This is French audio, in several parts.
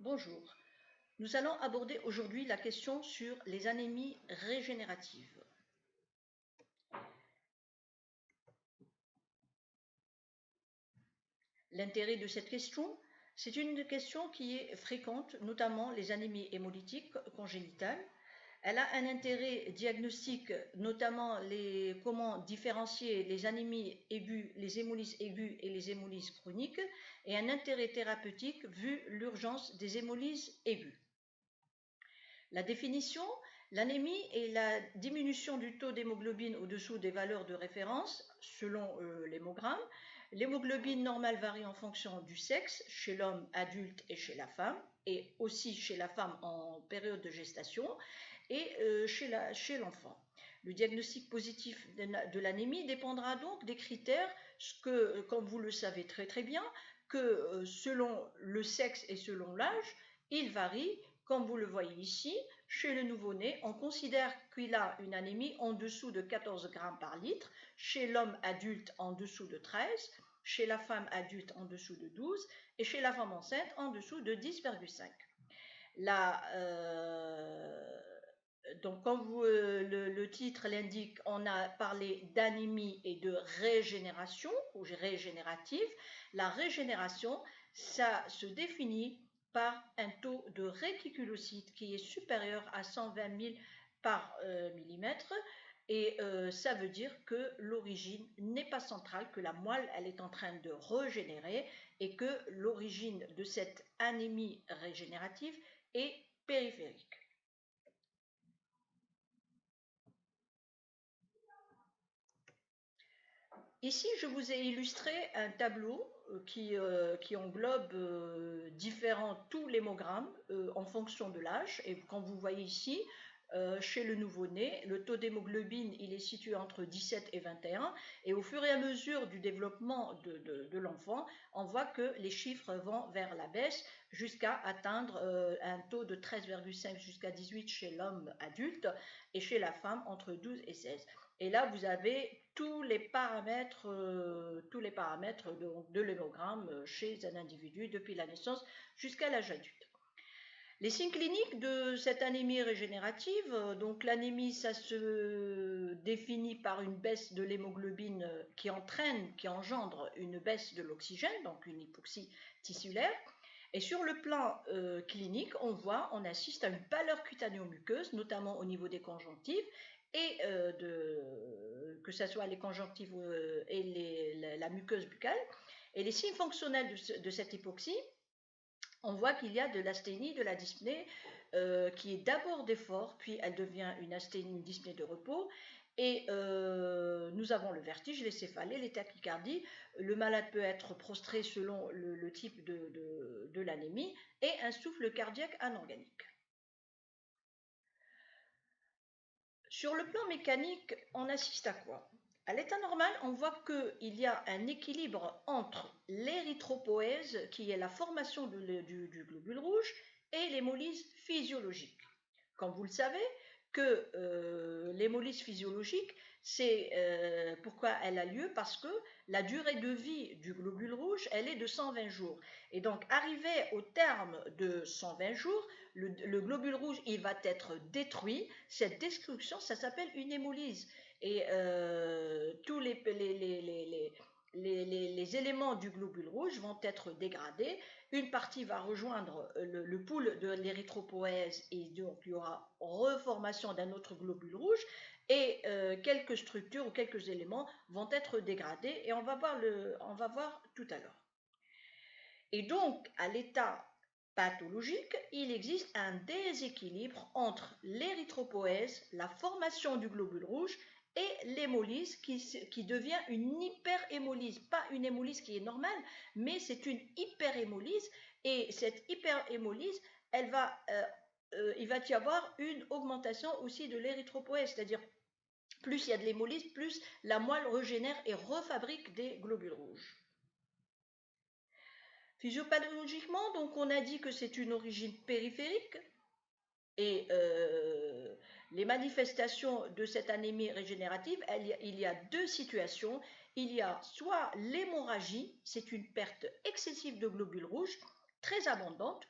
Bonjour, nous allons aborder aujourd'hui la question sur les anémies régénératives. L'intérêt de cette question, c'est une question qui est fréquente, notamment les anémies hémolytiques congénitales. Elle a un intérêt diagnostique, notamment comment différencier les anémies aiguës, les hémolyses aiguës et les hémolyses chroniques, et un intérêt thérapeutique vu l'urgence des hémolyses aiguës. La définition, l'anémie est la diminution du taux d'hémoglobine au-dessous des valeurs de référence selon l'hémogramme. L'hémoglobine normale varie en fonction du sexe, chez l'homme adulte et chez la femme, et aussi chez la femme en période de gestation, et chez l'enfant. Le diagnostic positif de l'anémie dépendra donc des critères que, comme vous le savez très très bien, que selon le sexe et selon l'âge, il varie. Comme vous le voyez ici, chez le nouveau-né, on considère qu'il a une anémie en dessous de 14 grammes par litre, chez l'homme adulte en dessous de 13, chez la femme adulte en dessous de 12 et chez la femme enceinte en dessous de 10,5. Donc, comme le titre l'indique, on a parlé d'anémie et de régénération ou régénérative. La régénération, ça se définit par un taux de réticulocytes qui est supérieur à 120 000 par millimètre. Et ça veut dire que l'origine n'est pas centrale, que la moelle elle est en train de régénérer et que l'origine de cette anémie régénérative est périphérique. Ici, je vous ai illustré un tableau qui englobe tous les hémogrammes en fonction de l'âge. Et comme vous voyez ici, chez le nouveau-né, le taux d'hémoglobine il est situé entre 17 et 21. Et au fur et à mesure du développement de l'enfant, on voit que les chiffres vont vers la baisse jusqu'à atteindre un taux de 13,5 jusqu'à 18 chez l'homme adulte et chez la femme entre 12 et 16. Et là, vous avez tous les paramètres de l'hémogramme chez un individu depuis la naissance jusqu'à l'âge adulte. Les signes cliniques de cette anémie régénérative, donc l'anémie, ça se définit par une baisse de l'hémoglobine qui engendre une baisse de l'oxygène, donc une hypoxie tissulaire. Et sur le plan clinique, on assiste à une pâleur cutanéo-muqueuse, notamment au niveau des conjonctives, et que ce soit les conjonctives et la muqueuse buccale. Et les signes fonctionnels de cette hypoxie, on voit qu'il y a de l'asthénie, de la dyspnée, qui est d'abord d'effort, puis elle devient une asthénie, une dyspnée de repos, et nous avons le vertige, les céphalées, les tachycardies. Le malade peut être prostré selon le type de l'anémie, et un souffle cardiaque anorganique. Sur le plan mécanique, on assiste à quoi? À l'état normal, on voit qu'il y a un équilibre entre l'érythropoèse, qui est la formation du globule rouge, et l'hémolyse physiologique. Comme vous le savez, que l'hémolyse physiologique, c'est pourquoi elle a lieu, parce que la durée de vie du globule rouge, elle est de 120 jours. Et donc, arrivé au terme de 120 jours, le globule rouge, il va être détruit. Cette destruction, ça s'appelle une hémolyse. Et tous les éléments du globule rouge vont être dégradés. Une partie va rejoindre le pool de l'érythropoèse et donc il y aura reformation d'un autre globule rouge et quelques structures ou quelques éléments vont être dégradés et on va voir tout à l'heure. Et donc, à l'état pathologique, il existe un déséquilibre entre l'érythropoèse, la formation du globule rouge et l'hémolyse qui devient une hyperhémolyse. Pas une hémolyse qui est normale, mais c'est une hyperhémolyse. Et cette hyperhémolyse, il va y avoir une augmentation aussi de l'érythropoèse, c'est-à-dire plus il y a de l'hémolyse, plus la moelle régénère et refabrique des globules rouges. Physiopathologiquement, donc on a dit que c'est une origine périphérique et les manifestations de cette anémie régénérative, il y a deux situations. Il y a soit l'hémorragie, c'est une perte excessive de globules rouges, très abondante,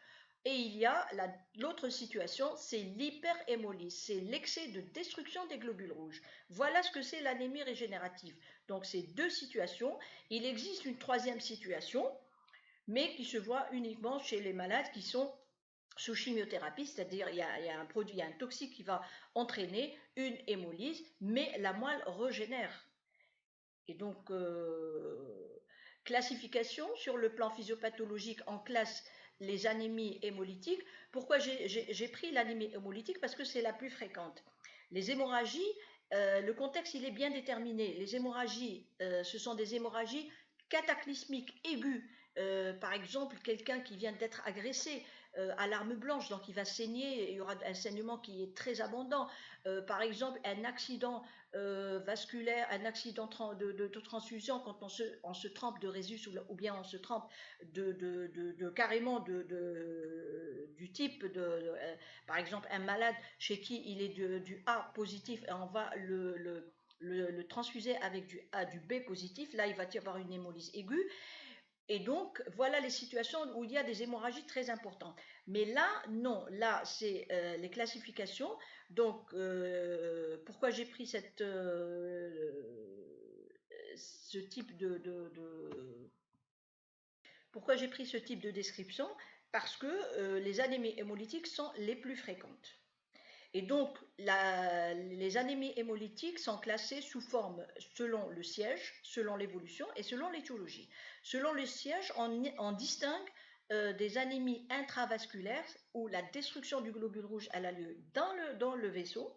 Et il y a l'autre situation, c'est l'hyperhémolyse, c'est l'excès de destruction des globules rouges. Voilà ce que c'est l'anémie régénérative. Donc ces deux situations. Il existe une troisième situation, mais qui se voit uniquement chez les malades qui sont sous chimiothérapie, c'est-à-dire il y a un produit, il y a un toxique qui va entraîner une hémolyse, mais la moelle régénère. Et donc, classification sur le plan physiopathologique en classe les anémies hémolytiques. Pourquoi j'ai pris l'anémie hémolytique? Parce que c'est la plus fréquente. Les hémorragies, le contexte il est bien déterminé. Les hémorragies, ce sont des hémorragies cataclysmiques aiguës. Par exemple, quelqu'un qui vient d'être agressé à l'arme blanche, donc il va saigner, il y aura un saignement qui est très abondant. Par exemple, un accident vasculaire, un accident de transfusion quand on se trempe de résus ou bien on se trempe carrément du type par exemple un malade chez qui il est du A positif et on va le transfuser avec du B positif, là il va y avoir une hémolyse aiguë. Et donc, voilà les situations où il y a des hémorragies très importantes. Mais là, non, là, c'est les classifications. Donc, pourquoi j'ai pris ce type pourquoi j'ai pris ce type de description? Parce que les anémies hémolytiques sont les plus fréquentes. Et donc, les anémies hémolytiques sont classées sous forme selon le siège, selon l'évolution et selon l'étiologie. Selon le siège, on distingue des anémies intravasculaires où la destruction du globule rouge a lieu dans le vaisseau.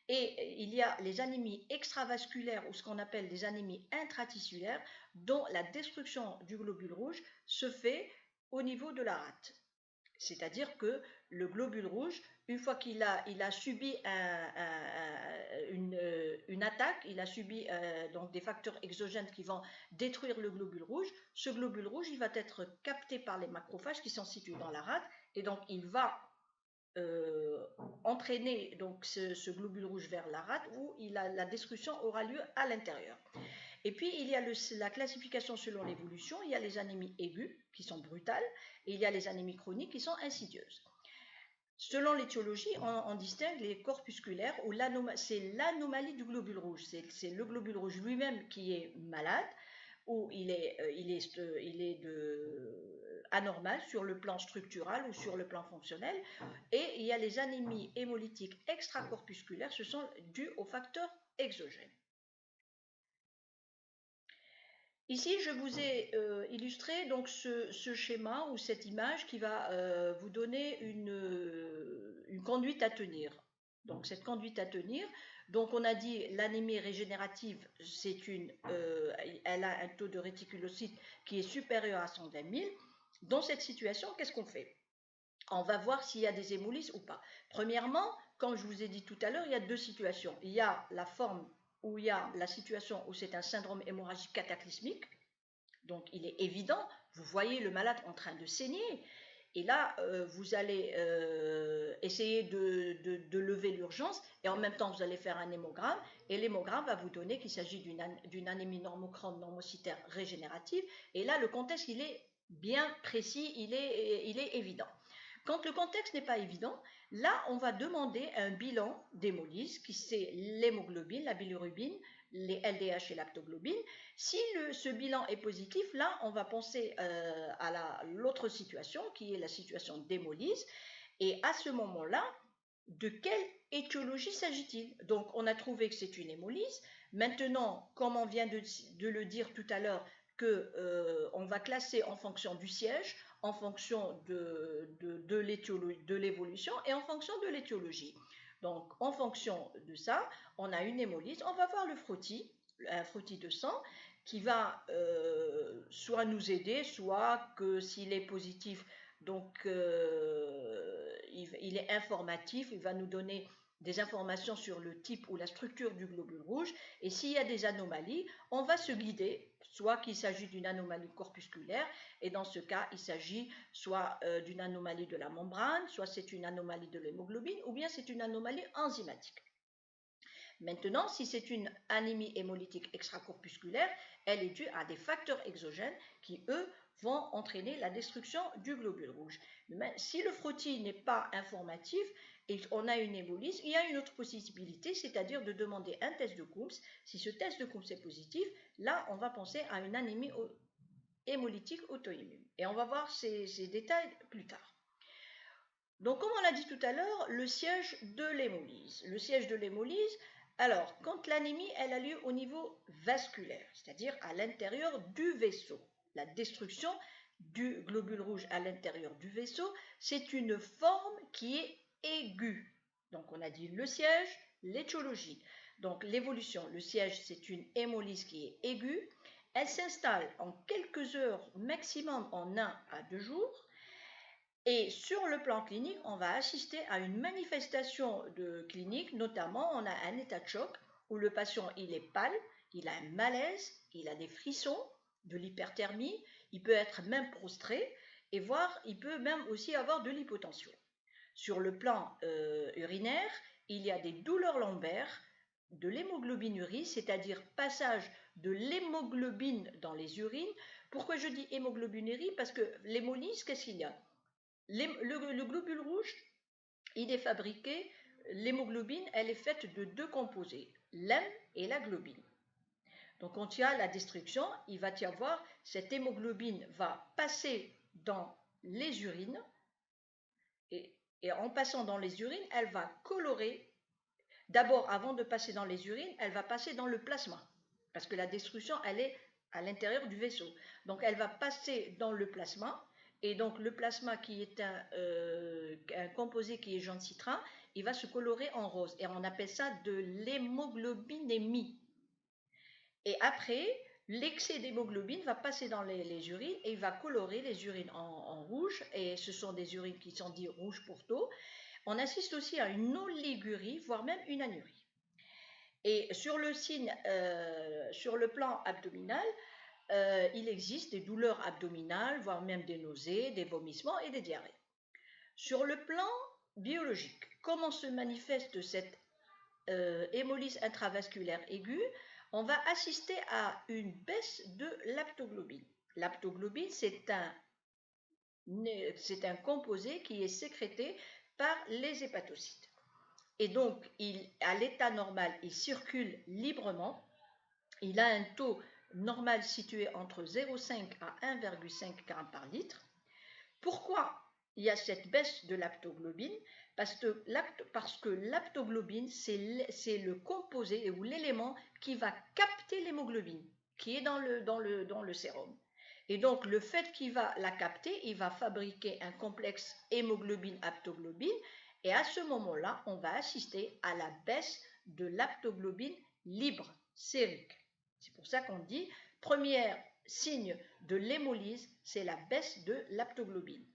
Et il y a les anémies extravasculaires ou ce qu'on appelle des anémies intratissulaires dont la destruction du globule rouge se fait au niveau de la rate. C'est-à-dire que le globule rouge, une fois qu'il a subi une attaque, il a subi donc des facteurs exogènes qui vont détruire le globule rouge, ce globule rouge il va être capté par les macrophages qui sont situés dans la rate et donc il va entraîner donc ce globule rouge vers la rate où la destruction aura lieu à l'intérieur. Et puis, il y a la classification selon l'évolution. Il y a les anémies aiguës, qui sont brutales, et il y a les anémies chroniques, qui sont insidieuses. Selon l'étiologie, on distingue les corpusculaires, où c'est l'anomalie du globule rouge. C'est le globule rouge lui-même qui est malade, ou il est anormal sur le plan structural ou sur le plan fonctionnel. Et il y a les anémies hémolytiques extracorpusculaires, ce sont dus aux facteurs exogènes. Ici, je vous ai illustré donc ce schéma ou cette image qui va vous donner une conduite à tenir. Donc cette conduite à tenir, donc on a dit l'anémie régénérative, elle a un taux de réticulocytes qui est supérieur à 120 000. Dans cette situation, qu'est-ce qu'on fait? On va voir s'il y a des hémolyses ou pas. Premièrement, comme je vous ai dit tout à l'heure, il y a deux situations. Il y a la forme où il y a la situation où c'est un syndrome hémorragique cataclysmique, donc il est évident, vous voyez le malade en train de saigner, et là vous allez essayer de lever l'urgence, et en même temps vous allez faire un hémogramme, et l'hémogramme va vous donner qu'il s'agit d'une anémie normochrone normocytaire régénérative, et là le contexte il est bien précis, il est évident. Quand le contexte n'est pas évident, là, on va demander un bilan d'hémolyse, qui c'est l'hémoglobine, la bilirubine, les LDH et l'aptoglobine. Si ce bilan est positif, là, on va penser à l'autre situation, qui est la situation d'hémolyse. Et à ce moment-là, de quelle étiologie s'agit-il? Donc, on a trouvé que c'est une hémolyse. Maintenant, comme on vient de le dire tout à l'heure, qu'on va classer en fonction du siège, en fonction de l'évolution et en fonction de l'étiologie. Donc, en fonction de ça, on a une hémolyse. On va voir le frottis, un frottis de sang, qui va soit nous aider, soit que s'il est positif, donc il est informatif, il va nous donner des informations sur le type ou la structure du globule rouge. Et s'il y a des anomalies, on va se guider, soit qu'il s'agit d'une anomalie corpusculaire, et dans ce cas, il s'agit soit d'une anomalie de la membrane, soit c'est une anomalie de l'hémoglobine, ou bien c'est une anomalie enzymatique. Maintenant, si c'est une anémie hémolytique extracorpusculaire, elle est due à des facteurs exogènes qui, eux, vont entraîner la destruction du globule rouge. Mais si le frottis n'est pas informatif et on a une hémolyse, il y a une autre possibilité, c'est-à-dire de demander un test de Coombs. Si ce test de Coombs est positif, là, on va penser à une anémie hémolytique auto-immune. Et on va voir ces détails plus tard. Donc, comme on l'a dit tout à l'heure, le siège de l'hémolyse. Le siège de l'hémolyse, alors, quand l'anémie, elle a lieu au niveau vasculaire, c'est-à-dire à l'intérieur du vaisseau, la destruction du globule rouge à l'intérieur du vaisseau, c'est une forme qui est aiguë. Donc, on a dit le siège, l'étiologie. Donc, l'évolution, le siège, c'est une hémolyse qui est aiguë. Elle s'installe en quelques heures, maximum en 1 à 2 jours. Et sur le plan clinique, on va assister à une manifestation de clinique, notamment on a un état de choc où le patient il est pâle, il a un malaise, il a des frissons, de l'hyperthermie, il peut être même prostré et voire il peut même aussi avoir de l'hypotension. Sur le plan urinaire, il y a des douleurs lombaires, de l'hémoglobinurie, c'est-à-dire passage de l'hémoglobine dans les urines. Pourquoi je dis hémoglobinurie? Parce que l'hémolyse, qu'est-ce qu'il y a? Le globule rouge, il est fabriqué, l'hémoglobine, elle est faite de 2 composés, l'hème et la globine. Donc quand il y a la destruction, il va y avoir, cette hémoglobine va passer dans les urines, et en passant dans les urines, elle va colorer, d'abord avant de passer dans les urines, elle va passer dans le plasma, parce que la destruction, elle est à l'intérieur du vaisseau. Donc elle va passer dans le plasma, et donc le plasma qui est un composé qui est jaune citrin, il va se colorer en rose, et on appelle ça de l'hémoglobinémie. Et après, l'excès d'hémoglobine va passer dans les urines, et il va colorer les urines en rouge, et ce sont des urines qui sont dites rouge pourtour. On assiste aussi à une oligurie, voire même une anurie. Et sur le plan abdominal, il existe des douleurs abdominales, voire même des nausées, des vomissements et des diarrhées. Sur le plan biologique, comment se manifeste cette hémolyse intravasculaire aiguë? On va assister à une baisse de l'aptoglobine. L'aptoglobine, c'est un composé qui est sécrété par les hépatocytes. Et donc, à l'état normal, il circule librement. Il a un taux normal situé entre 0,5 à 1,5 g par litre. Pourquoi il y a cette baisse de l'aptoglobine? Parce que l'aptoglobine, c'est le composé ou l'élément qui va capter l'hémoglobine, qui est dans le sérum. Et donc, le fait qu'il va la capter, il va fabriquer un complexe hémoglobine-aptoglobine. Et à ce moment-là, on va assister à la baisse de l'aptoglobine libre, sérique. C'est pour ça qu'on dit, premier signe de l'hémolyse, c'est la baisse de l'aptoglobine.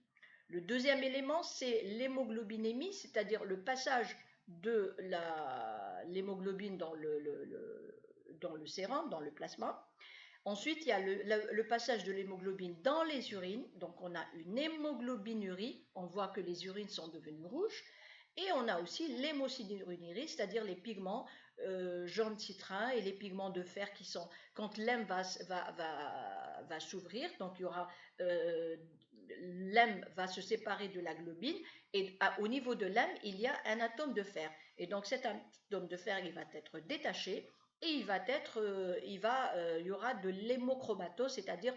Le deuxième élément, c'est l'hémoglobinémie, c'est-à-dire le passage de l'hémoglobine dans le sérum, dans le plasma. Ensuite, il y a le passage de l'hémoglobine dans les urines. Donc, on a une hémoglobinurie. On voit que les urines sont devenues rouges. Et on a aussi l'hémocinurie, c'est-à-dire les pigments jaune citrin et les pigments de fer qui sont, quand l'hème va s'ouvrir, donc il y aura, l'hème va se séparer de la globine, et au niveau de l'hème, il y a un atome de fer. Et donc cet atome de fer, il va être détaché, et il y aura de l'hémochromatose, c'est-à-dire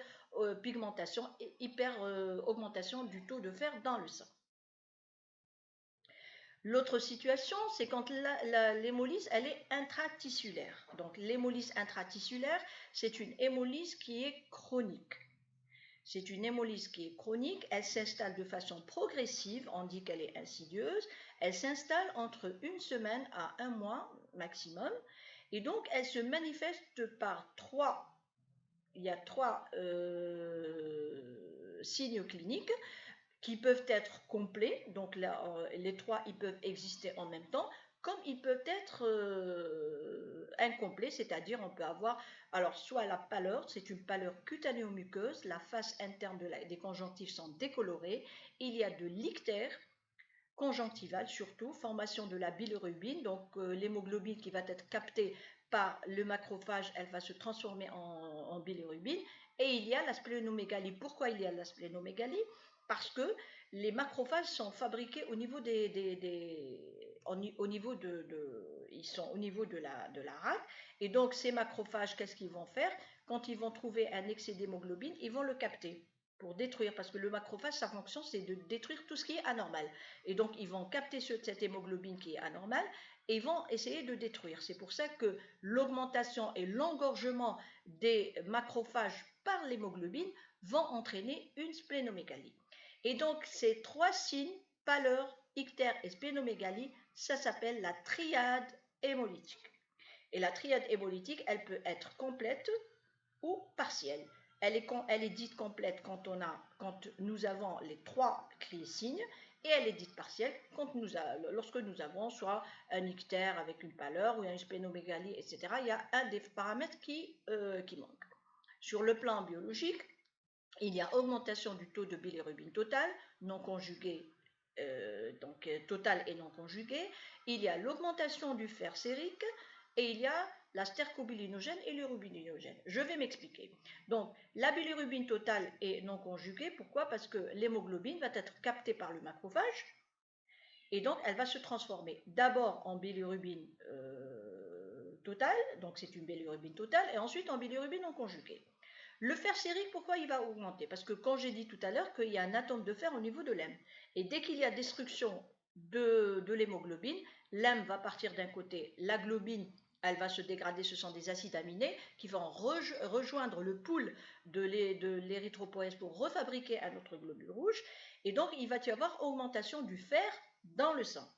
pigmentation, augmentation du taux de fer dans le sang. L'autre situation, c'est quand l'hémolyse, elle est intratissulaire. Donc l'hémolyse intratissulaire, c'est une hémolyse qui est chronique. C'est une hémolyse qui est chronique, elle s'installe de façon progressive, on dit qu'elle est insidieuse, elle s'installe entre 1 semaine à 1 mois maximum, et donc elle se manifeste par il y a trois signes cliniques qui peuvent être complets, donc là, les 3 ils peuvent exister en même temps, comme ils peuvent être incomplets, c'est-à-dire on peut avoir, alors soit la pâleur, c'est une pâleur cutanéo-muqueuse, la face interne des conjonctives sont décolorées, il y a de l'ictère conjonctivale surtout, formation de la bilirubine, donc l'hémoglobine qui va être captée par le macrophage, elle va se transformer en bilirubine. Et il y a la splénomégalie. Pourquoi il y a la splénomégalie? Parce que les macrophages sont fabriqués au niveau au niveau ils sont au niveau de la rate. Et donc, ces macrophages, qu'est-ce qu'ils vont faire? Quand ils vont trouver un excès d'hémoglobine, ils vont le capter pour détruire, parce que le macrophage, sa fonction, c'est de détruire tout ce qui est anormal. Et donc, ils vont capter cette hémoglobine qui est anormale et ils vont essayer de détruire. C'est pour ça que l'augmentation et l'engorgement des macrophages par l'hémoglobine vont entraîner une splénomégalie. Et donc, ces trois signes, pâleur, ictère et splénomégalie, ça s'appelle la triade hémolytique. Et la triade hémolytique, elle peut être complète ou partielle. Elle est dite complète quand nous avons les trois signes, et elle est dite partielle lorsque nous avons soit un ictère avec une pâleur ou une splénomégalie, etc. Il y a un des paramètres qui manque. Sur le plan biologique, il y a augmentation du taux de bilirubine totale, non conjuguée, donc totale et non conjuguée. Il y a l'augmentation du fer sérique et il y a la stercobilinogène et l'urobilinogène. Je vais m'expliquer. Donc, la bilirubine totale est non conjuguée. Pourquoi? Parce que l'hémoglobine va être captée par le macrophage et donc elle va se transformer d'abord en bilirubine totale, donc c'est une bilirubine totale, et ensuite en bilirubine non conjuguée. Le fer sérique, pourquoi il va augmenter? Parce que quand j'ai dit tout à l'heure qu'il y a un atome de fer au niveau de l'hème, et dès qu'il y a destruction de l'hémoglobine, l'hème va partir d'un côté, la globine, elle va se dégrader, ce sont des acides aminés qui vont rejoindre le pool de l'érythropoïèse pour refabriquer un autre globule rouge, et donc il va y avoir augmentation du fer dans le sang.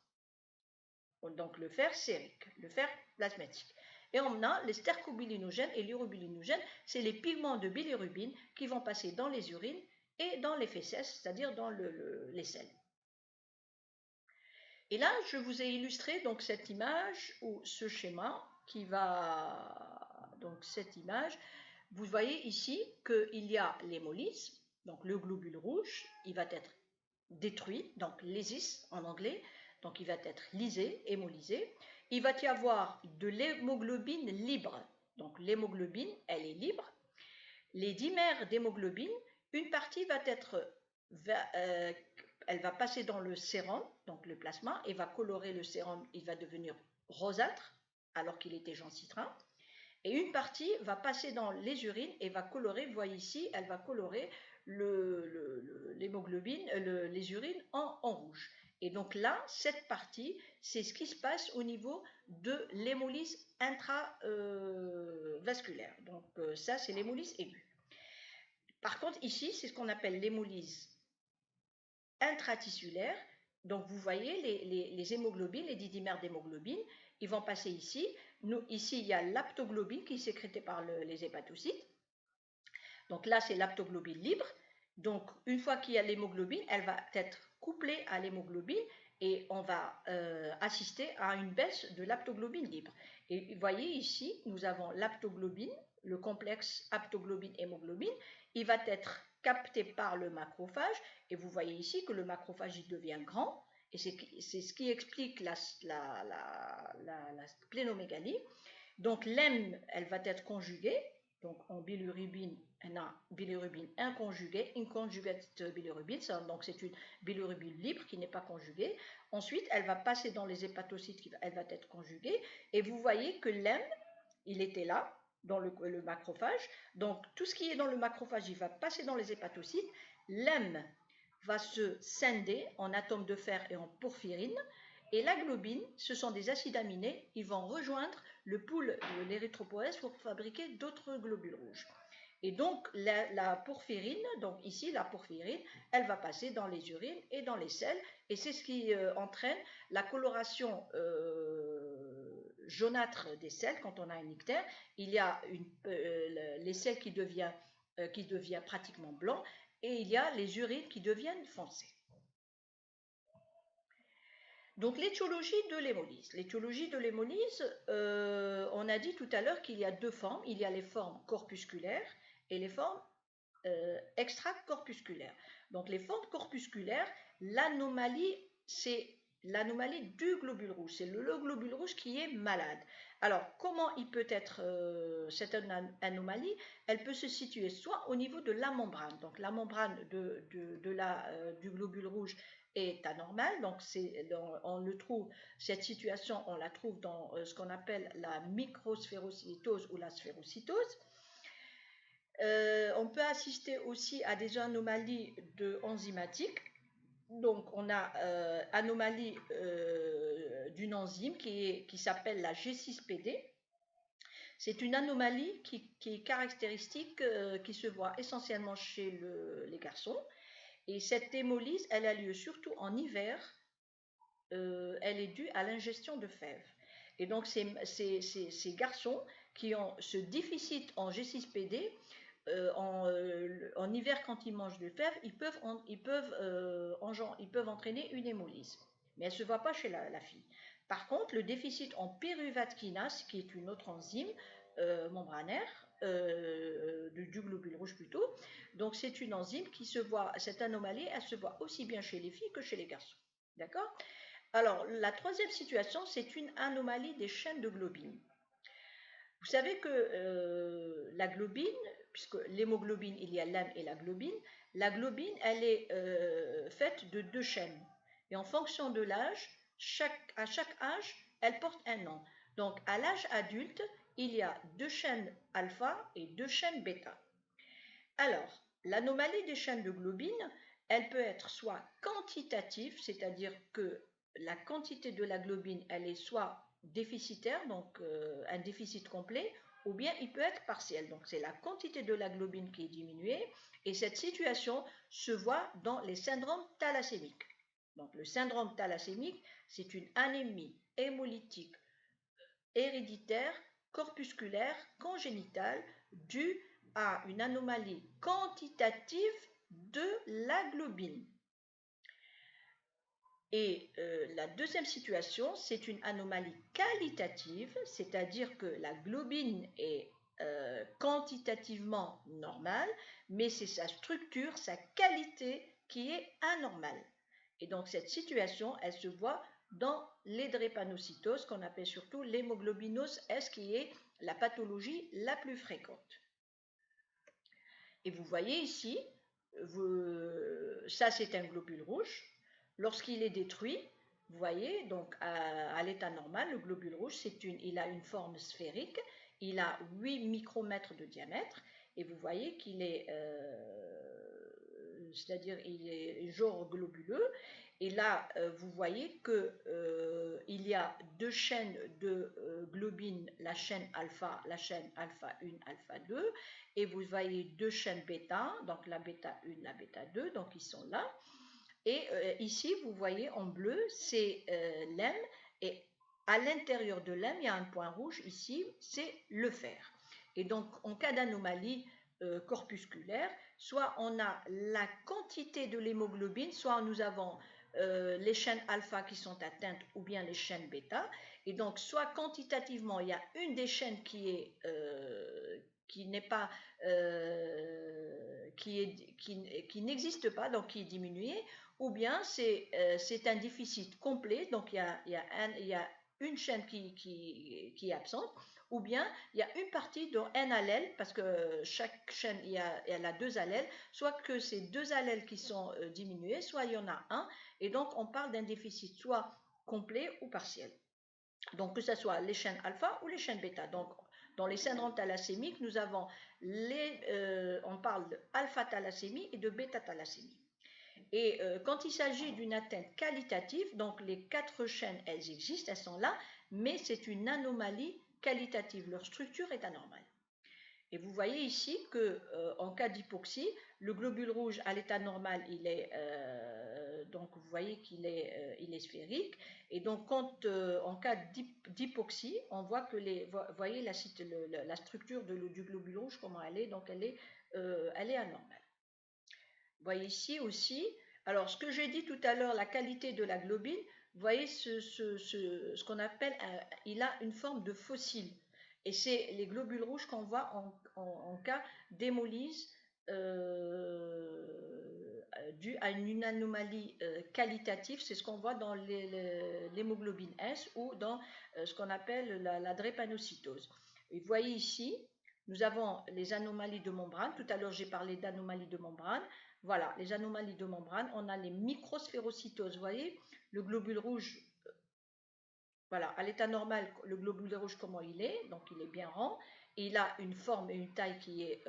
Donc le fer sérique, le fer plasmatique. Et on a les stercobilinogènes et l'urobilinogène, c'est les pigments de bilirubine qui vont passer dans les urines et dans les fesses, c'est-à-dire dans les selles. Et là, je vous ai illustré donc cette image ou ce schéma qui va, donc cette image, vous voyez ici qu'il y a l'hémolyse, donc le globule rouge, il va être détruit, donc lysis en anglais, donc il va être lysé, hémolysé. Il va y avoir de l'hémoglobine libre, donc l'hémoglobine, elle est libre. Les dimères d'hémoglobine, une partie va être, elle va passer dans le sérum, donc le plasma, et va colorer le sérum, il va devenir rosâtre, alors qu'il était jaune citrin. Et une partie va passer dans les urines et va colorer, vous voyez ici, elle va colorer l'hémoglobine, les urines en rouge. Et donc là, cette partie, c'est ce qui se passe au niveau de l'hémolyse intravasculaire. Donc ça, c'est l'hémolyse aiguë. Par contre, ici, c'est ce qu'on appelle l'hémolyse intratissulaire. Donc vous voyez les hémoglobines, les didymères d'hémoglobine, ils vont passer ici. Ici, il y a l'aptoglobine qui est sécrétée par les hépatocytes. Donc là, c'est l'aptoglobine libre. Donc, une fois qu'il y a l'hémoglobine, elle va être couplée à l'hémoglobine et on va assister à une baisse de l'aptoglobine libre. Et vous voyez ici, nous avons l'aptoglobine, le complexe aptoglobine-hémoglobine. Il va être capté par le macrophage et vous voyez ici que le macrophage il devient grand et c'est ce qui explique la splénomégalie. Donc, l'hème, elle va être conjuguée. Donc en bilirubine, on a bilirubine inconjuguée, inconjugate bilirubine, donc c'est une bilirubine libre qui n'est pas conjuguée. Ensuite, elle va passer dans les hépatocytes, elle va être conjuguée. Et vous voyez que l'hème, il était là, dans le macrophage. Donc tout ce qui est dans le macrophage, il va passer dans les hépatocytes. L'hème va se scinder en atomes de fer et en porphyrine. Et la globine, ce sont des acides aminés, ils vont rejoindre le pool de l'érythropoïèse pour fabriquer d'autres globules rouges. Et donc la porphyrine, donc ici la porphyrine, elle va passer dans les urines et dans les selles, et c'est ce qui entraîne la coloration jaunâtre des selles quand on a un ictère. Il y a les selles qui devient pratiquement blanc, et il y a les urines qui deviennent foncées. Donc l'étiologie de l'hémolyse. L'étiologie de l'hémolyse, on a dit tout à l'heure qu'il y a deux formes. Il y a les formes corpusculaires et les formes extracorpusculaires. Donc les formes corpusculaires, l'anomalie, c'est l'anomalie du globule rouge. C'est le globule rouge qui est malade. Alors, comment il peut être cette anomalie? Elle peut se situer soit au niveau de la membrane. Donc, la membrane du globule rouge est anormale. Donc, on le trouve, cette situation, on la trouve dans ce qu'on appelle la microsphérocytose ou la sphérocytose. On peut assister aussi à des anomalies enzymatiques. Donc, on a anomalie d'une enzyme qui s'appelle la G6PD. C'est une anomalie qui est caractéristique, qui se voit essentiellement chez les garçons. Et cette hémolyse, elle a lieu surtout en hiver. Elle est due à l'ingestion de fèves. Et donc, ces garçons qui ont ce déficit en G6PD, en hiver, quand ils mangent des fèves, ils peuvent entraîner une hémolyse. Mais elle ne se voit pas chez la fille. Par contre, le déficit en pyruvate kinase, qui est une autre enzyme membranaire, du globule rouge plutôt, donc c'est une enzyme qui se voit, cette anomalie, elle se voit aussi bien chez les filles que chez les garçons. D'accord? Alors, la troisième situation, c'est une anomalie des chaînes de globine. Vous savez que la globine, puisque l'hémoglobine, il y a l'hème et la globine, elle est faite de 2 chaînes. Et en fonction de l'âge, à chaque âge, elle porte un nom. Donc, à l'âge adulte, il y a 2 chaînes alpha et 2 chaînes bêta. Alors, l'anomalie des chaînes de globine, elle peut être soit quantitative, c'est-à-dire que la quantité de la globine, elle est soit déficitaire, donc un déficit complet, ou bien il peut être partiel. Donc c'est la quantité de la globine qui est diminuée, et cette situation se voit dans les syndromes thalassémiques. Donc le syndrome thalassémique, c'est une anémie hémolytique héréditaire, corpusculaire, congénitale, due à une anomalie quantitative de la globine. Et la deuxième situation, c'est une anomalie qualitative, c'est-à-dire que la globine est quantitativement normale, mais c'est sa structure, sa qualité qui est anormale. Et donc cette situation, elle se voit dans les drépanocytoses, qu'on appelle surtout l'hémoglobinose S, qui est la pathologie la plus fréquente. Et vous voyez ici, ça c'est un globule rouge. Lorsqu'il est détruit, vous voyez, donc à l'état normal, le globule rouge, il a une forme sphérique, il a 8 micromètres de diamètre, et vous voyez qu'il est, c'est-à-dire il est jaune globuleux, et là, vous voyez qu'il y a 2 chaînes de globine, la chaîne alpha 1, alpha 2, et vous voyez 2 chaînes bêta, donc la bêta 1, la bêta 2, donc ils sont là. Et ici, vous voyez en bleu, c'est l'hème, et à l'intérieur de l'hème, il y a un point rouge, ici, c'est le fer. Et donc, en cas d'anomalie corpusculaire, soit on a la quantité de l'hémoglobine, soit nous avons les chaînes alpha qui sont atteintes ou bien les chaînes bêta. Et donc, soit quantitativement, il y a une des chaînes qui n'est pas, qui n'existe pas, donc qui est diminuée, ou bien c'est un déficit complet, donc il y a une chaîne qui est absente, ou bien il y a une partie dont un allèle, parce que chaque chaîne, elle a 2 allèles, soit que ces 2 allèles qui sont diminués, soit il y en a un, et donc on parle d'un déficit soit complet ou partiel. Donc que ce soit les chaînes alpha ou les chaînes bêta. Donc dans les syndromes thalassémiques, nous avons on parle d'alpha-thalassémie et de bêta-thalassémie. Et quand il s'agit d'une atteinte qualitative, donc les 4 chaînes, elles existent, elles sont là, mais c'est une anomalie qualitative. Leur structure est anormale. Et vous voyez ici qu'en cas d'hypoxie, le globule rouge à l'état normal, donc vous voyez qu'il est sphérique. Et donc en cas d'hypoxie, on voit que vous voyez la structure du globule rouge, comment elle est, donc elle est anormale. Vous voyez ici aussi, alors ce que j'ai dit tout à l'heure, la qualité de la globine, vous voyez ce qu'on appelle, il a une forme de fossile. Et c'est les globules rouges qu'on voit en cas d'hémolyse dû à une anomalie qualitative, c'est ce qu'on voit dans l'hémoglobine S ou dans ce qu'on appelle la drépanocytose. Et vous voyez ici, nous avons les anomalies de membrane. Tout à l'heure, j'ai parlé d'anomalies de membrane. Voilà, les anomalies de membrane. On a les microsphérocytoses. Vous voyez, le globule rouge, voilà, à l'état normal, le globule rouge, comment il est? Donc, il est bien rond. Et il a une forme et une taille qui est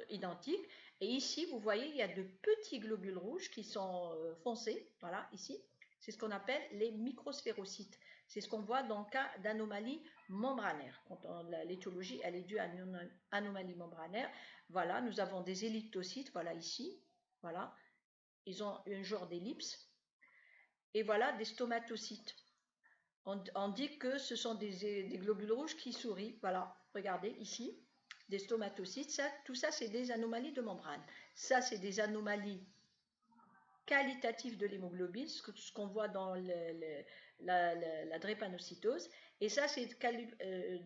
identique. Et ici, vous voyez, il y a de petits globules rouges qui sont foncés. Voilà, ici. C'est ce qu'on appelle les microsphérocytes. C'est ce qu'on voit dans le cas d'anomalie membranaire. L'étiologie, elle est due à une anomalie membranaire. Voilà, nous avons des elliptocytes, voilà ici. Voilà, ils ont un genre d'ellipse. Et voilà, des stomatocytes. On dit que ce sont des globules rouges qui sourient. Voilà, regardez ici, des stomatocytes. Ça, tout ça, c'est des anomalies de membrane. Ça, c'est des anomalies qualitatives de l'hémoglobine, ce qu'on voit dans la drépanocytose. Et ça, c'est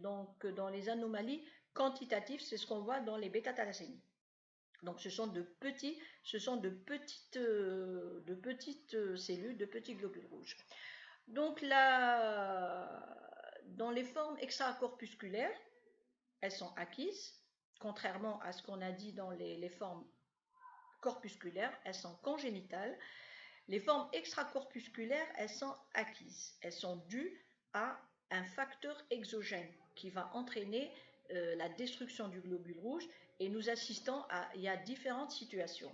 donc dans les anomalies quantitatives, c'est ce qu'on voit dans les bêta-thalassémies. Donc ce sont de petites cellules, de petits globules rouges. Donc dans les formes extracorpusculaires, elles sont acquises, contrairement à ce qu'on a dit dans les formes corpusculaires, elles sont congénitales. Les formes extracorpusculaires, elles sont acquises. Elles sont dues à un facteur exogène qui va entraîner la destruction du globule rouge, et nous assistons il y a différentes situations.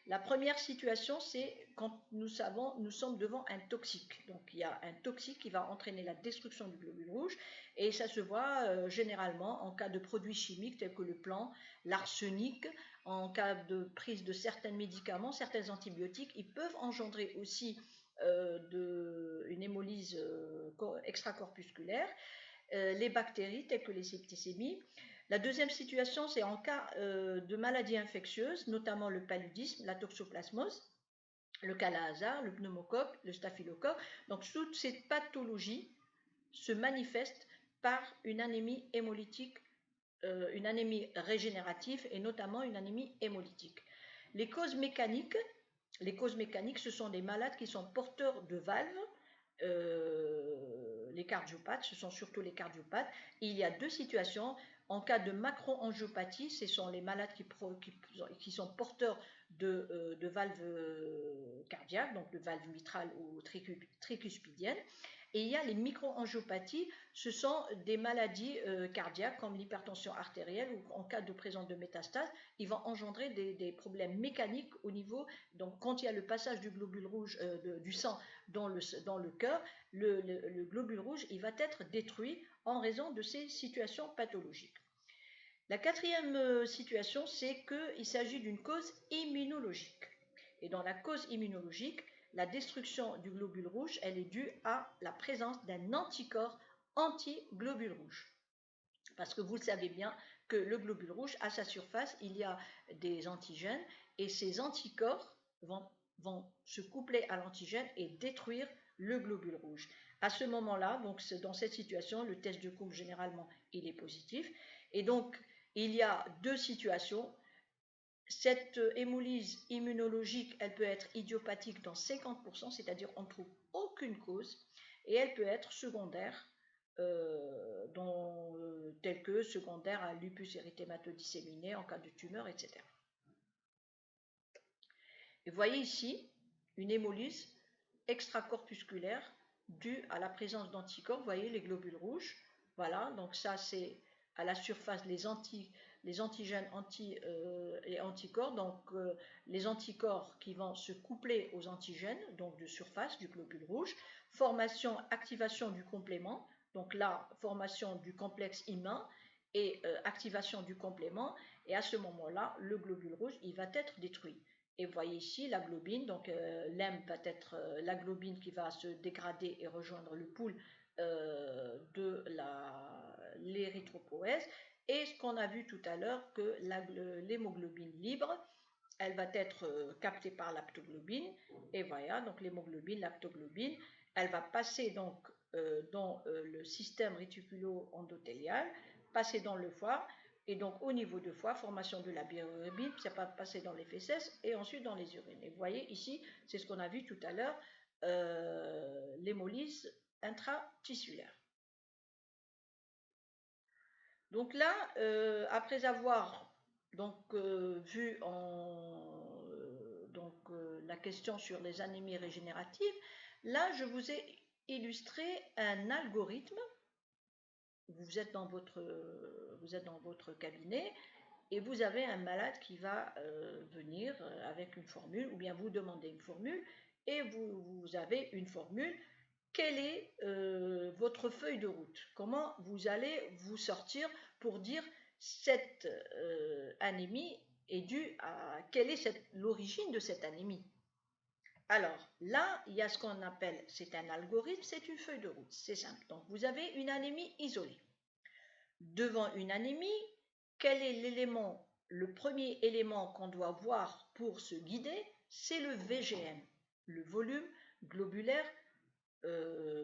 La première situation, c'est quand nous sommes devant un toxique. Donc il y a un toxique qui va entraîner la destruction du globule rouge, et ça se voit généralement en cas de produits chimiques tels que le plomb, l'arsenic, en cas de prise de certains médicaments, certains antibiotiques. Ils peuvent engendrer aussi une hémolyse extracorpusculaire, les bactéries telles que les septicémies. La deuxième situation, c'est en cas de maladies infectieuses, notamment le paludisme, la toxoplasmose, le calazar, le pneumocoque, le staphylocoque. Donc toutes ces pathologies se manifestent par une anémie hémolytique, une anémie régénérative et notamment une anémie hémolytique. Les causes mécaniques, ce sont des malades qui sont porteurs de valves. Les cardiopathes, ce sont surtout les cardiopathes. Et il y a deux situations. En cas de macroangiopathie, ce sont les malades qui sont porteurs de valves cardiaques, donc de valves mitrales ou tricuspidiennes. Et il y a les microangiopathies, ce sont des maladies cardiaques comme l'hypertension artérielle, ou en cas de présence de métastases, ils vont engendrer des problèmes mécaniques au niveau, donc quand il y a le passage du globule rouge, du sang dans le cœur, le globule rouge, il va être détruit en raison de ces situations pathologiques. La quatrième situation, c'est qu'il s'agit d'une cause immunologique. Et dans la cause immunologique, la destruction du globule rouge, elle est due à la présence d'un anticorps anti-globule rouge. Parce que vous le savez bien que le globule rouge, à sa surface, il y a des antigènes, et ces anticorps vont se coupler à l'antigène et détruire le globule rouge. À ce moment-là, donc dans cette situation, le test de Coombs, généralement, il est positif. Et donc, il y a deux situations. Cette hémolyse immunologique, elle peut être idiopathique dans 50%, c'est-à-dire on ne trouve aucune cause, et elle peut être secondaire, telle que secondaire à lupus érythématodisséminé en cas de tumeur, etc. Et vous voyez ici une hémolyse extracorpusculaire due à la présence d'anticorps. Vous voyez les globules rouges. Voilà, donc ça c'est à la surface les antigènes et anticorps. Donc les anticorps qui vont se coupler aux antigènes, donc de surface du globule rouge. Formation, activation du complément. Donc là, formation du complexe immun et activation du complément. Et à ce moment-là, le globule rouge, il va être détruit. Et vous voyez ici la globine, donc l'hème va être la globine qui va se dégrader et rejoindre le pool de l'érythropoèse. Et ce qu'on a vu tout à l'heure, que l'hémoglobine libre, elle va être captée par l'aptoglobine. Et voilà, donc l'hémoglobine, l'aptoglobine, elle va passer donc dans le système réticulo-endothélial, passer dans le foie, Et donc, au niveau de foie, formation de la bilirubine, ça va passer dans les fesses et ensuite dans les urines. Et vous voyez ici, c'est ce qu'on a vu tout à l'heure, l'hémolyse intratissulaire. Donc là, après avoir vu la question sur les anémies régénératives, là, je vous ai illustré un algorithme. Vous êtes dans votre cabinet et vous avez un malade qui va venir avec une formule, ou bien vous demandez une formule et vous avez une formule. Quelle est votre feuille de route? Comment vous allez vous sortir pour dire cette anémie est due à... Quelle est l'origine de cette anémie? Alors là, il y a ce qu'on appelle, c'est un algorithme, c'est une feuille de route, c'est simple. Donc vous avez une anémie isolée. Devant une anémie, quel est l'élément, le premier élément qu'on doit voir pour se guider? C'est le VGM, le volume globulaire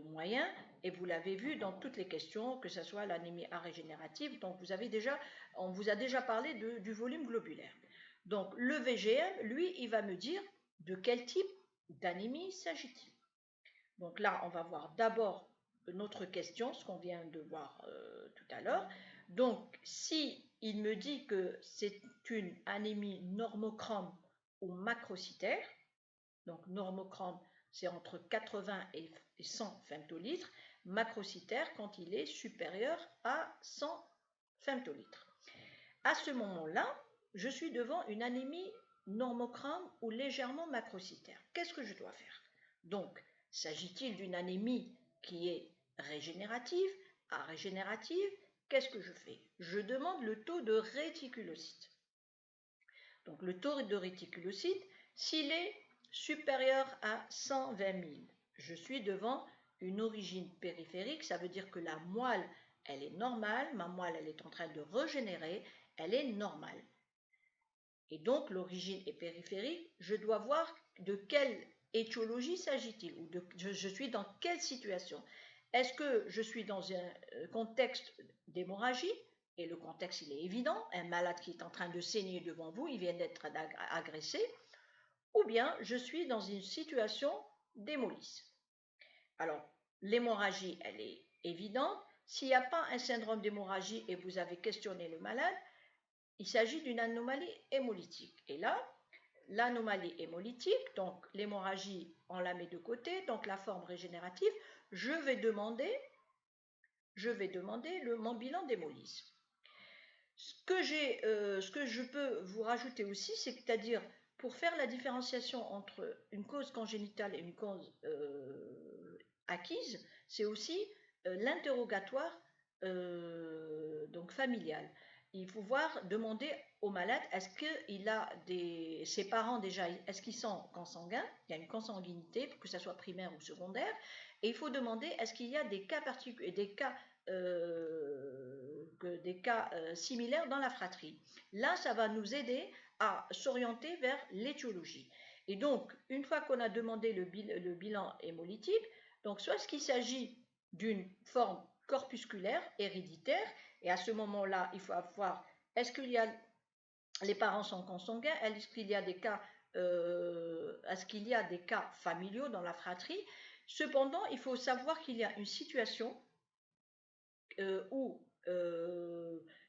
moyen, et vous l'avez vu dans toutes les questions, que ce soit l'anémie arégénérative, donc on vous a déjà parlé du volume globulaire. Donc le VGM, lui, il va me dire de quel type d'anémie s'agit-il. Donc là, on va voir d'abord notre question, ce qu'on vient de voir tout à l'heure. Donc, si il me dit que c'est une anémie normochrome ou macrocytaire, donc normochrome, c'est entre 80 et 100 femtolitres, macrocytaire quand il est supérieur à 100 femtolitres. À ce moment-là, je suis devant une anémie normochrome ou légèrement macrocytaire. Qu'est-ce que je dois faire? Donc, s'agit-il d'une anémie qui est régénérative, arégénérative? Qu'est-ce que je fais? Je demande le taux de réticulocytes. Donc, le taux de réticulocytes, s'il est supérieur à 120 000, je suis devant une origine périphérique, ça veut dire que la moelle, elle est normale, ma moelle, elle est en train de régénérer, elle est normale. Et donc, l'origine est périphérique, je dois voir de quelle étiologie s'agit-il, ou je suis dans quelle situation. Est-ce que je suis dans un contexte d'hémorragie? Et le contexte, il est évident, un malade qui est en train de saigner devant vous, il vient d'être agressé, ou bien je suis dans une situation d'hémolyse. Alors, l'hémorragie, elle est évidente. S'il n'y a pas un syndrome d'hémorragie et vous avez questionné le malade, il s'agit d'une anomalie hémolytique. Et là, l'anomalie hémolytique, donc l'hémorragie, on la met de côté, donc la forme régénérative, je vais demander mon bilan d'hémolyse. Ce que je peux vous rajouter aussi, c'est-à-dire pour faire la différenciation entre une cause congénitale et une cause acquise, c'est aussi l'interrogatoire donc familial. Il faut demander au malade, est-ce qu'il a ses parents déjà, est-ce qu'ils sont consanguins? Il y a une consanguinité, que ce soit primaire ou secondaire. Et il faut demander, est-ce qu'il y a des cas particuliers, des cas similaires dans la fratrie. Là, ça va nous aider à s'orienter vers l'étiologie. Et donc, une fois qu'on a demandé le bilan hémolytique, donc soit ce qu'il s'agit d'une forme corpusculaire héréditaire, et à ce moment-là, il faut voir, est-ce qu'il y a, les parents sont consanguins, est-ce qu'il y a des cas, familiaux dans la fratrie? Cependant, il faut savoir qu'il y a une situation où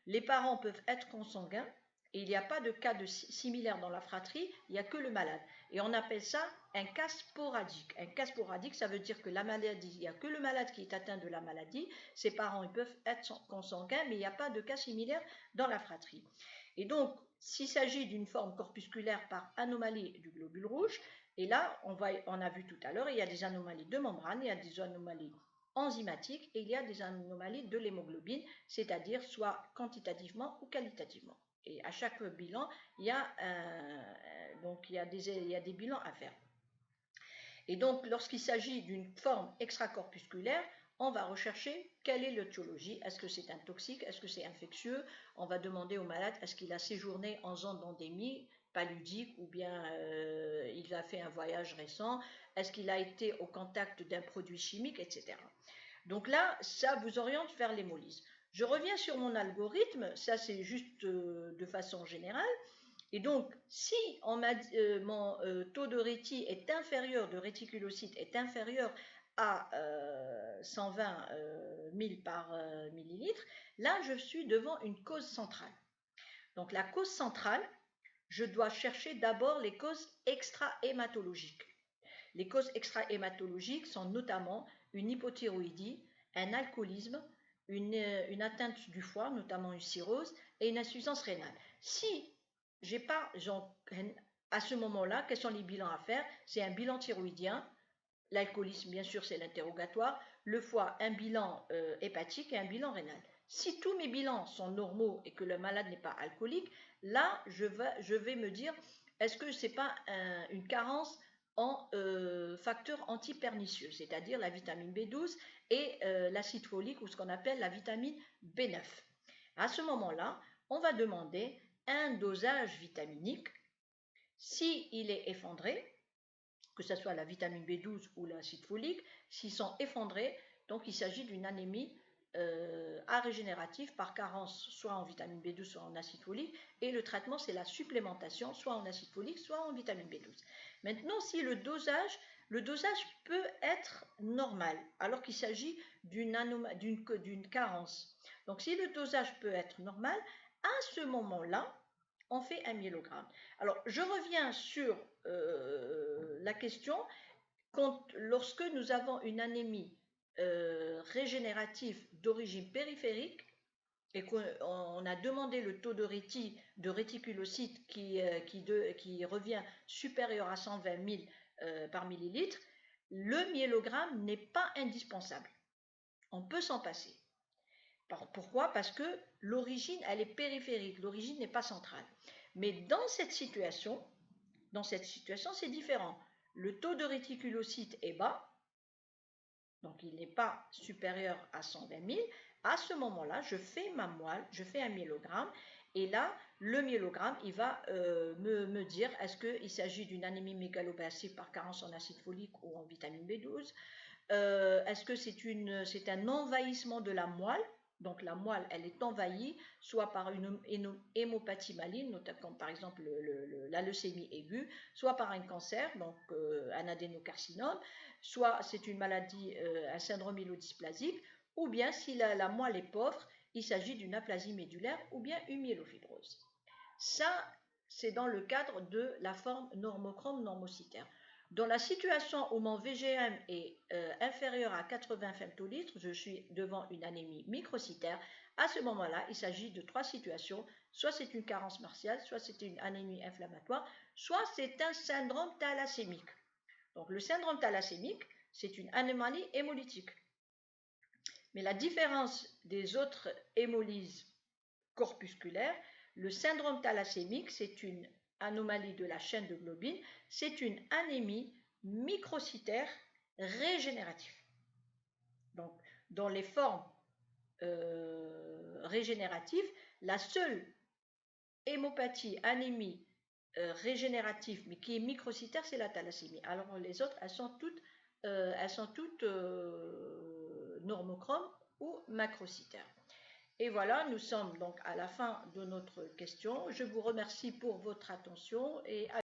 les parents peuvent être consanguins et il n'y a pas de cas similaire dans la fratrie, il n'y a que le malade. Et on appelle ça un cas sporadique. Un cas sporadique, ça veut dire que la maladie, il n'y a que le malade qui est atteint de la maladie, ses parents ils peuvent être consanguins, mais il n'y a pas de cas similaire dans la fratrie. Et donc, s'il s'agit d'une forme corpusculaire par anomalie du globule rouge, et là, on a vu tout à l'heure, il y a des anomalies de membrane, il y a des anomalies enzymatiques et il y a des anomalies de l'hémoglobine, c'est-à-dire soit quantitativement ou qualitativement. Et à chaque bilan, il y a des bilans à faire. Et donc, lorsqu'il s'agit d'une forme extracorpusculaire, on va rechercher quelle est l'étiologie. Est-ce que c'est un toxique? Est-ce que c'est infectieux? On va demander au malade, est-ce qu'il a séjourné en zone d'endémie paludique ou bien il a fait un voyage récent? Est-ce qu'il a été au contact d'un produit chimique, etc. Donc là, ça vous oriente vers l'hémolyse. Je reviens sur mon algorithme, ça c'est juste de façon générale. Et donc, si mon taux de est inférieur, de réticulocytes est inférieur à 120 000 par millilitre, là je suis devant une cause centrale. Donc la cause centrale, je dois chercher d'abord les causes extra-hématologiques. Les causes extra-hématologiques sont notamment une hypothyroïdie, un alcoolisme, une atteinte du foie, notamment une cirrhose, et une insuffisance rénale. Si j'ai pas, à ce moment-là, quels sont les bilans à faire? C'est un bilan thyroïdien, l'alcoolisme, bien sûr, c'est l'interrogatoire, le foie, un bilan hépatique et un bilan rénal. Si tous mes bilans sont normaux et que le malade n'est pas alcoolique, là, je vais me dire, est-ce que ce n'est pas une carence en facteurs antipernicieux, c'est-à-dire la vitamine B12 et l'acide folique ou ce qu'on appelle la vitamine B9. À ce moment-là, on va demander un dosage vitaminique. S'il est effondré, que ce soit la vitamine B12 ou l'acide folique, s'ils sont effondrés, donc il s'agit d'une anémie arégénérative par carence, soit en vitamine B12, soit en acide folique, et le traitement c'est la supplémentation, soit en acide folique, soit en vitamine B12. Maintenant, si le dosage peut être normal, alors qu'il s'agit d'une carence. Donc si le dosage peut être normal, à ce moment-là, on fait un myélogramme. Alors, je reviens sur la question, lorsque nous avons une anémie régénérative d'origine périphérique et qu'on a demandé le taux de réticulocytes qui revient supérieur à 120 000 par millilitre, le myélogramme n'est pas indispensable. On peut s'en passer. Pourquoi? Parce que l'origine, elle est périphérique, l'origine n'est pas centrale. Mais dans cette situation, c'est différent. Le taux de réticulocytes est bas, donc il n'est pas supérieur à 120 000. À ce moment-là, je fais ma moelle, je fais un myélogramme, et là, le myélogramme, il va me dire est-ce qu'il s'agit d'une anémie mégaloblastique par carence en acide folique ou en vitamine B12, est-ce que c'est un envahissement de la moelle? Donc la moelle, elle est envahie soit par une hémopathie maligne, notamment par exemple la leucémie aiguë, soit par un cancer, donc un adénocarcinome, soit c'est une maladie, un syndrome myélodysplasique, ou bien si la moelle est pauvre, il s'agit d'une aplasie médulaire ou bien une myélofibrose. Ça, c'est dans le cadre de la forme normochrome normocytaire. Dans la situation où mon VGM est inférieur à 80 femtolitres, je suis devant une anémie microcytaire. À ce moment-là, il s'agit de trois situations. Soit c'est une carence martiale, soit c'est une anémie inflammatoire, soit c'est un syndrome thalassémique. Donc le syndrome thalassémique, c'est une anomalie hémolytique. Mais la différence des autres hémolyses corpusculaires, le syndrome thalassémique, c'est une anomalie de la chaîne de globine, c'est une anémie microcytaire régénérative. Donc, dans les formes régénératives, la seule hémopathie, anémie régénérative, mais qui est microcytaire, c'est la thalassémie. Alors les autres, elles sont toutes normochromes ou macrocytaires. Et voilà, nous sommes donc à la fin de notre question. Je vous remercie pour votre attention et à